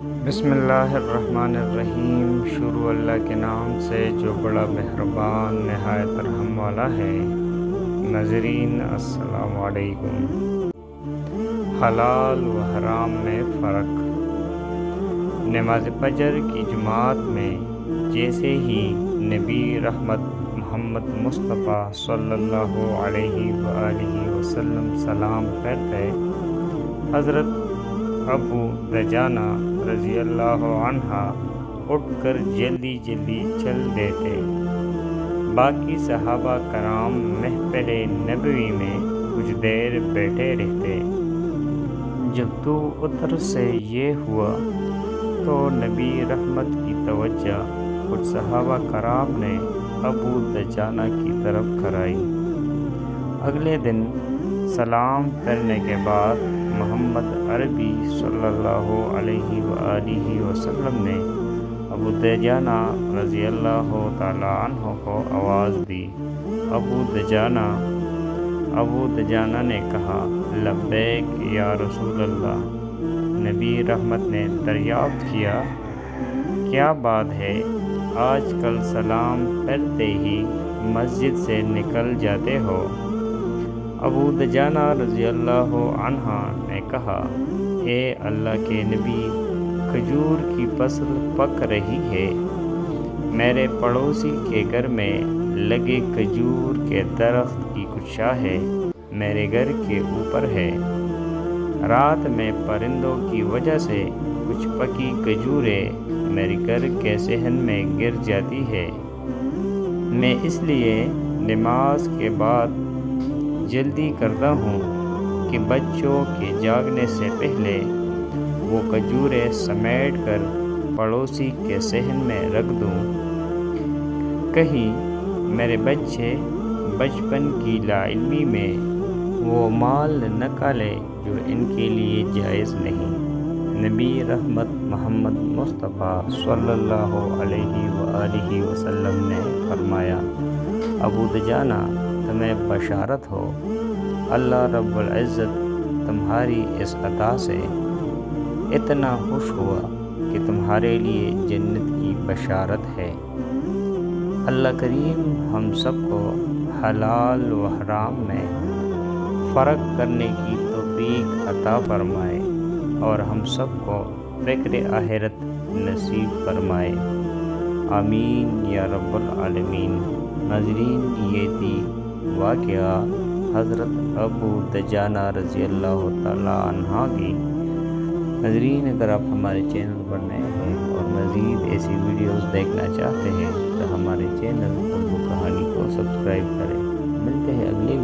بسم اللہ الرحمن الرحیم۔ شروع اللہ کے نام سے جو بڑا مہربان نہایت رحم والا ہے۔ ناظرین السلام علیکم۔ حلال و حرام میں فرق۔ نماز فجر کی جماعت میں جیسے ہی نبی رحمت محمد مصطفیٰ صلی اللہ علیہ وآلہ وسلم سلام پھیرتے، حضرت ابو دجانہ رضی اللہ عنہ اٹھ کر جلدی چل دیتے۔ باقی صحابہ کرام محفل نبوی میں کچھ دیر بیٹھے رہتے۔ جب تو اتر سے یہ ہوا تو نبی رحمت کی توجہ کچھ صحابہ کرام نے ابو دجانہ کی طرف کرائی۔ اگلے دن سلام پھیرنے کے بعد محمد عربی صلی اللہ علیہ وآلہ وسلم نے ابو دجانہ رضی اللہ تعالیٰ عنہ کو آواز دی۔ ابو دجانہ نے کہا، لبیک یا رسول اللہ۔ نبی رحمت نے دریافت کیا، کیا بات ہے؟ آج کل سلام پھیرتے ہی مسجد سے نکل جاتے ہو؟ ابو دجانہ رضی اللہ عنہ نے کہا، اے اللہ کے نبی، کھجور کی فصل پک رہی ہے۔ میرے پڑوسی کے گھر میں لگے کھجور کے درخت کی کچھ شاخیں میرے گھر کے اوپر ہے۔ رات میں پرندوں کی وجہ سے کچھ پکی کھجوریں میرے گھر کے صحن میں گر جاتی ہے۔ میں اس لیے نماز کے بعد جلدی کرتا ہوں کہ بچوں کے جاگنے سے پہلے وہ کھجوریں سمیٹ کر پڑوسی کے صحن میں رکھ دوں، کہیں میرے بچے بچپن کی لاعلمی میں وہ مال نہ کھالے جو ان کے لیے جائز نہیں۔ نبی رحمت محمد مصطفیٰ صلی اللہ علیہ وآلہ وسلم نے فرمایا، ابو دجانہ، تمہیں بشارت ہو، اللہ رب العزت تمہاری اس عطا سے اتنا خوش ہوا کہ تمہارے لیے جنت کی بشارت ہے۔ اللہ کریم ہم سب کو حلال و حرام میں فرق کرنے کی توفیق عطا فرمائے اور ہم سب کو فکر آخرت نصیب فرمائے، آمین یا رب العالمین۔ ناظرین، یہ تھی واقعہ حضرت ابو دجانہ رضی اللہ تعالیٰ عنہ کی۔ ناظرین، اگر آپ ہمارے چینل پر نئے ہیں اور مزید ایسی ویڈیوز دیکھنا چاہتے ہیں تو ہمارے چینل اردو کہانی کو سبسکرائب کریں۔ ملتے ہیں اگلی